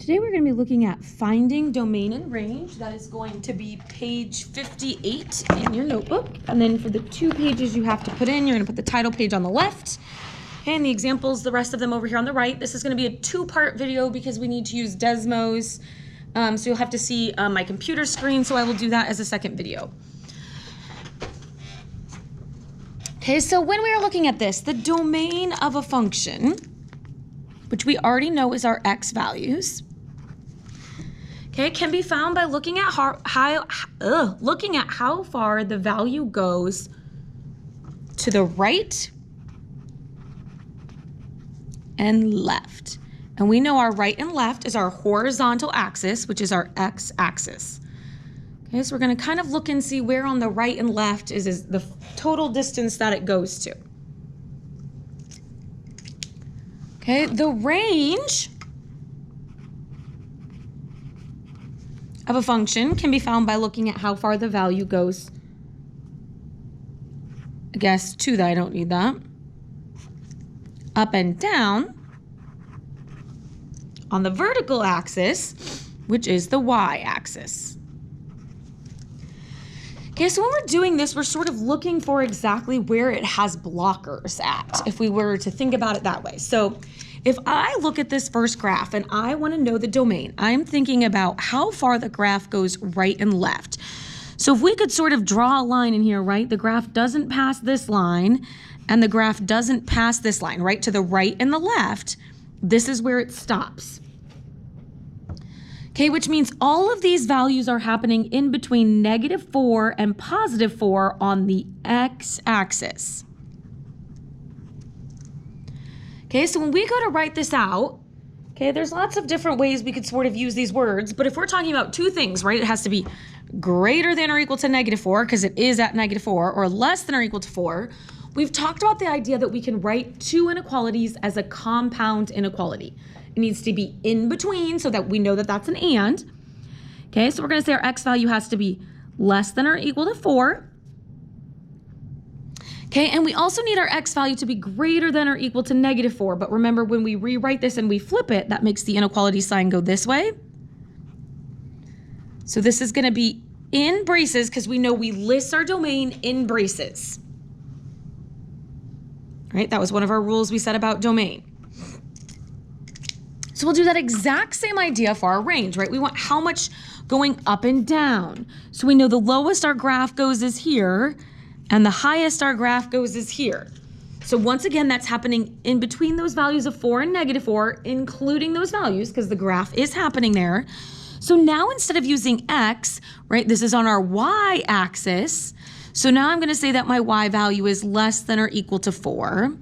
Today we're going to be looking at finding domain and range. That is going to be page 58 in your notebook. And then for the 2 pages you have to put in, you're going to put the title page on the left and the examples, the rest of them over here on the right. This is going to be a 2-part video because we need to use Desmos. So you'll have to see my computer screen, so I will do that as a second video. Okay, so when we are looking at this, the domain of a function, which we already know is our x values, okay, can be found by looking at how far the value goes to the right and left. And we know our right and left is our horizontal axis, which is our x-axis. Okay, so we're going to kind of look and see where on the right and left is the total distance that it goes to. Okay, the range of a function can be found by looking at how far the value goes. I guess to that, I don't need that. Up and down on the vertical axis, which is the y-axis. Okay, so when we're doing this, we're sort of looking for exactly where it has blockers at, if we were to think about it that way. So if I look at this first graph and I want to know the domain, I'm thinking about how far the graph goes right and left. So if we could sort of draw a line in here, right? The graph doesn't pass this line and the graph doesn't pass this line, right? To the right and the left, this is where it stops. Okay, which means all of these values are happening in between -4 and +4 on the x-axis. Okay, so when we go to write this out, okay, there's lots of different ways we could sort of use these words, but if we're talking about 2 things, right, it has to be greater than or equal to -4 because it is at -4, or less than or equal to 4. We've talked about the idea that we can write 2 inequalities as a compound inequality. It needs to be in between so that we know that that's an and. Okay, so we're going to say our x value has to be less than or equal to 4. Okay, and we also need our x value to be greater than or equal to -4. But remember, when we rewrite this and we flip it, that makes the inequality sign go this way. So this is going to be in braces because we know we list our domain in braces. Right, that was one of our rules we said about domain. So we'll do that exact same idea for our range, right? We want how much going up and down. So we know the lowest our graph goes is here, and the highest our graph goes is here. So once again, that's happening in between those values of 4 and -4, including those values, because the graph is happening there. So now instead of using x, right, this is on our y-axis. So now I'm going to say that my y value is less than or equal to 4.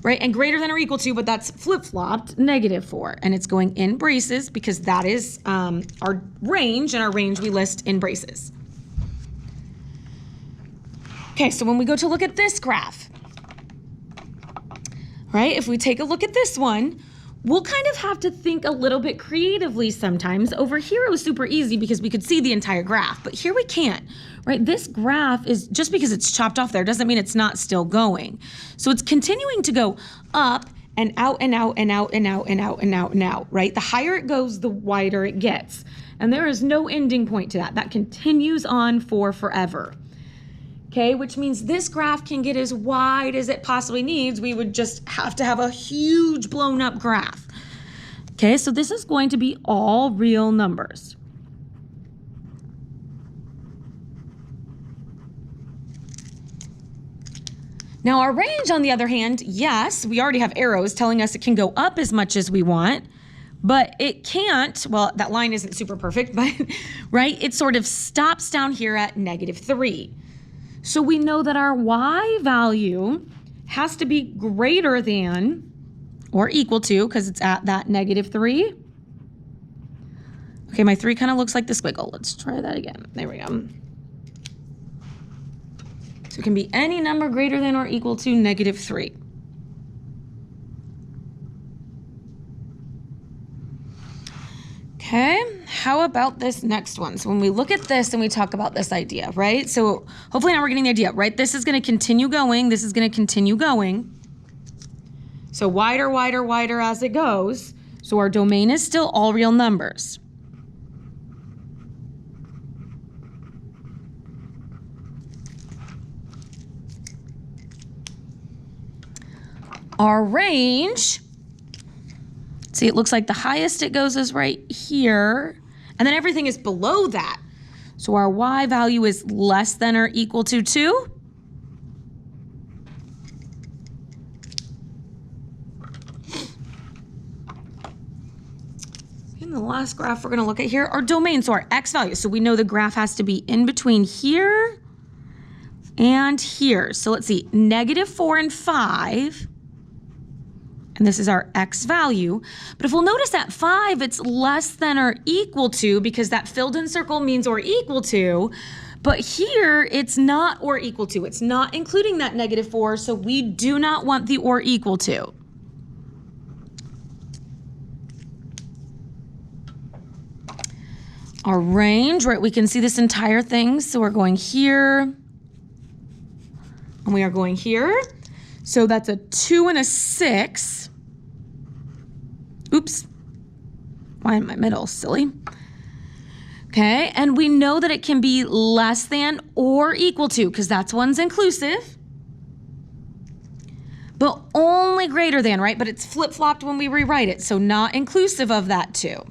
Right, and greater than or equal to, but that's flip-flopped, -4. And it's going in braces because that is our range, and our range we list in braces. Okay, so when we go to look at this graph, right, if we take a look at this one, we'll kind of have to think a little bit creatively sometimes. Over here it was super easy because we could see the entire graph, but here we can't, right? This graph is, just because it's chopped off there doesn't mean it's not still going. So it's continuing to go up and out and out and out and out and out and out and out, right? The higher it goes, the wider it gets. And there is no ending point to that. That continues on for forever. Okay, which means this graph can get as wide as it possibly needs. We would just have to have a huge blown up graph. Okay, so this is going to be all real numbers. Now our range, on the other hand, yes, we already have arrows telling us it can go up as much as we want, but it can't, well, that line isn't super perfect, but right, it sort of stops down here at -3. So we know that our y value has to be greater than or equal to, because it's at that -3. Okay, my 3 kind of looks like the squiggle. Let's try that again. There we go. So it can be any number greater than or equal to -3. Okay, how about this next one? So when we look at this and we talk about this idea, right? So hopefully now we're getting the idea, right? This is going to continue going. This is going to continue going. So wider, wider, wider as it goes. So our domain is still all real numbers. Our range, see, it looks like the highest it goes is right here, and then everything is below that. So our y value is less than or equal to 2. And the last graph we're going to look at here, our domain, so our x value. So we know the graph has to be in between here and here. So let's see, -4 and 5. And this is our x value. But if we'll notice at 5, it's less than or equal to, because that filled in circle means or equal to. But here, it's not or equal to. It's not including that -4, so we do not want the or equal to. Our range, right, we can see this entire thing. So we're going here, and we are going here. So that's a 2 and a 6. Oops. Why in my middle? Silly. Okay, and we know that it can be less than or equal to, because that's one's inclusive. But only greater than, right? But it's flip-flopped when we rewrite it, so not inclusive of that too.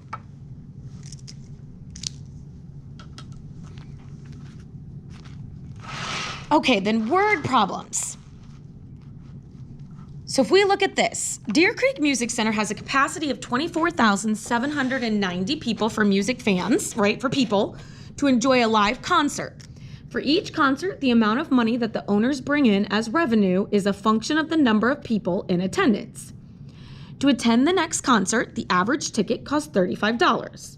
Okay, then word problems. So if we look at this, Deer Creek Music Center has a capacity of 24,790 people for music fans, right, for people to enjoy a live concert. For each concert, the amount of money that the owners bring in as revenue is a function of the number of people in attendance. To attend the next concert, the average ticket costs $35.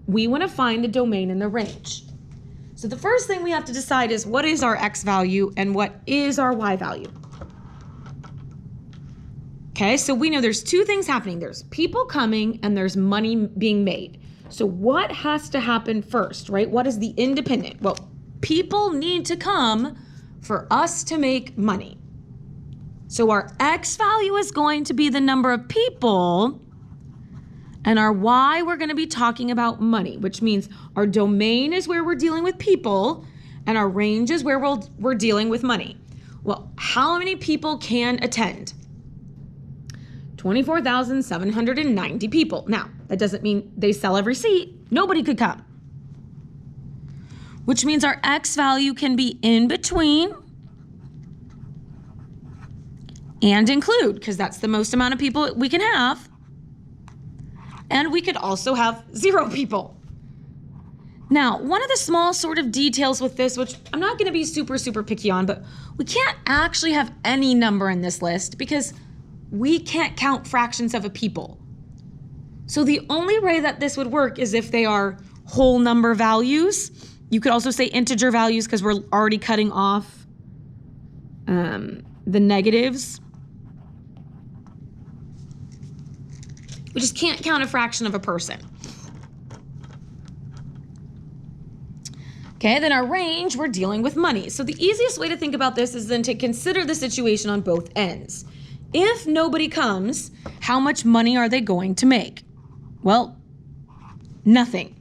We want to find the domain in the range. So the first thing we have to decide is what is our x value and what is our y value. Okay, so we know there's two things happening. There's people coming and there's money being made. So what has to happen first, right? What is the independent? Well, people need to come for us to make money. So our x value is going to be the number of people, and our y, we're going to be talking about money, which means our domain is where we're dealing with people, and our range is where we're dealing with money. Well, how many people can attend? 24,790 people. Now, that doesn't mean they sell every seat. Nobody could come. Which means our x value can be in between and include, because that's the most amount of people we can have. And we could also have 0 people. Now, one of the small sort of details with this, which I'm not going to be super picky on, but we can't actually have any number in this list because we can't count fractions of a people. So the only way that this would work is if they are whole number values. You could also say integer values because we're already cutting off the negatives. We just can't count a fraction of a person. Okay, then our range, we're dealing with money. So the easiest way to think about this is then to consider the situation on both ends. If nobody comes, how much money are they going to make? Well, nothing.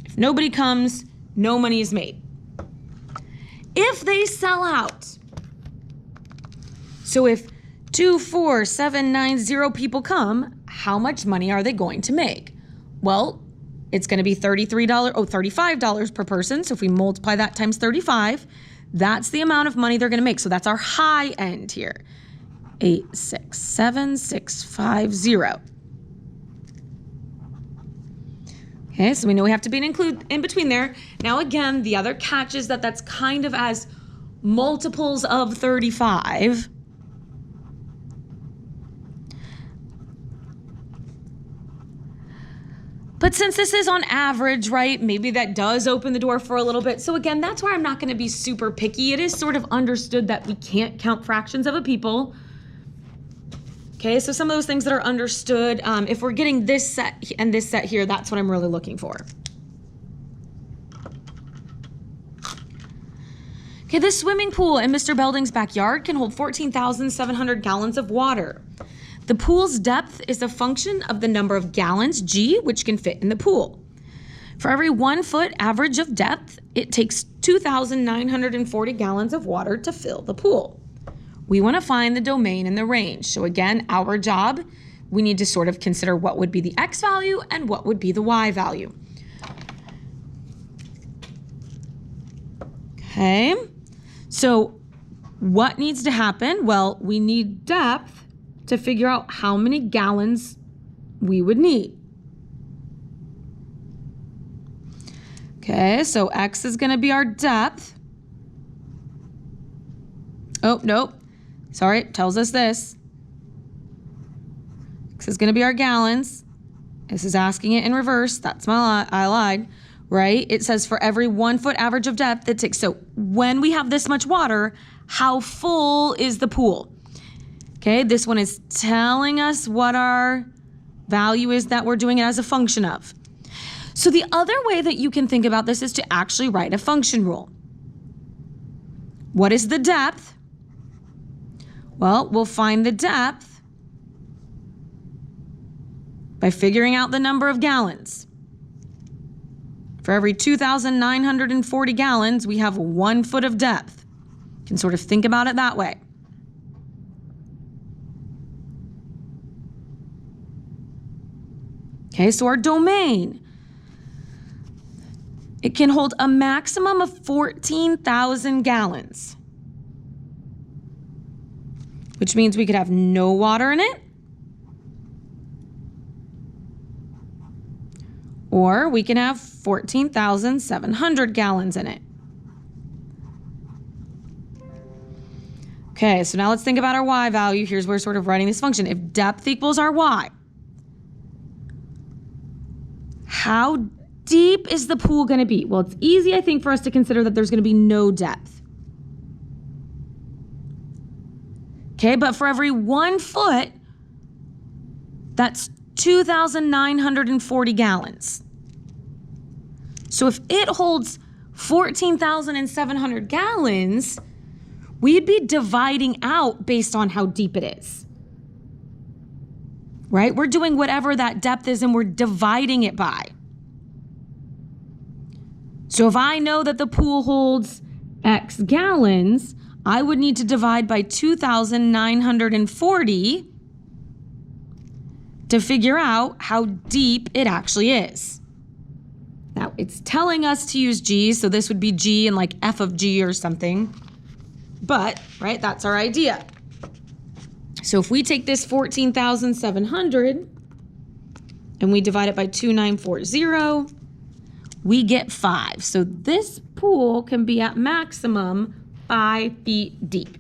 If nobody comes, no money is made. If they sell out, so if 2, 4, 7, 9, 0 people come, how much money are they going to make? Well, it's going to be $35 per person. So if we multiply that times 35, that's the amount of money they're going to make. So that's our high end here. 867,650. Okay, so we know we have to be an include in between there. Now again, the other catch is that that's kind of as multiples of 35. But since this is on average, right, maybe that does open the door for a little bit. So again, that's why I'm not going to be super picky. It is sort of understood that we can't count fractions of a people. Okay, so some of those things that are understood, if we're getting this set and this set here, that's what I'm really looking for. Okay, this swimming pool in Mr. Belding's backyard can hold 14,700 gallons of water. The pool's depth is a function of the number of gallons, G, which can fit in the pool. For every 1 foot average of depth, it takes 2,940 gallons of water to fill the pool. We want to find the domain and the range. So again, our job, we need to sort of consider what would be the X value and what would be the Y value. Okay, so what needs to happen? Well, we need depth to figure out how many gallons we would need. Okay, so X is going to be our depth. Oh, nope. Sorry, it tells us this. X is going to be our gallons. This is asking it in reverse. That's I lied, right? It says for every 1 foot average of depth, it takes. So when we have this much water, how full is the pool? Okay, this one is telling us what our value is that we're doing it as a function of. So the other way that you can think about this is to actually write a function rule. What is the depth? Well, we'll find the depth by figuring out the number of gallons. For every 2,940 gallons, we have 1 foot of depth. You can sort of think about it that way. Okay, so our domain. It can hold a maximum of 14,000 gallons, which means we could have no water in it, or we can have 14,700 gallons in it. Okay, so now let's think about our Y value. Here's where we're sort of writing this function. If depth equals our Y, how deep is the pool going to be? Well, it's easy, I think, for us to consider that there's going to be no depth. Okay, but for every 1 foot, that's 2,940 gallons. So if it holds 14,700 gallons, we'd be dividing out based on how deep it is. Right? We're doing whatever that depth is and we're dividing it by. So if I know that the pool holds X gallons, I would need to divide by 2,940 to figure out how deep it actually is. Now, it's telling us to use G, so this would be G and like F of G or something. But, right, that's our idea. So if we take this 14,700 and we divide it by 2,940, we get 5. So this pool can be at maximum 5 feet deep.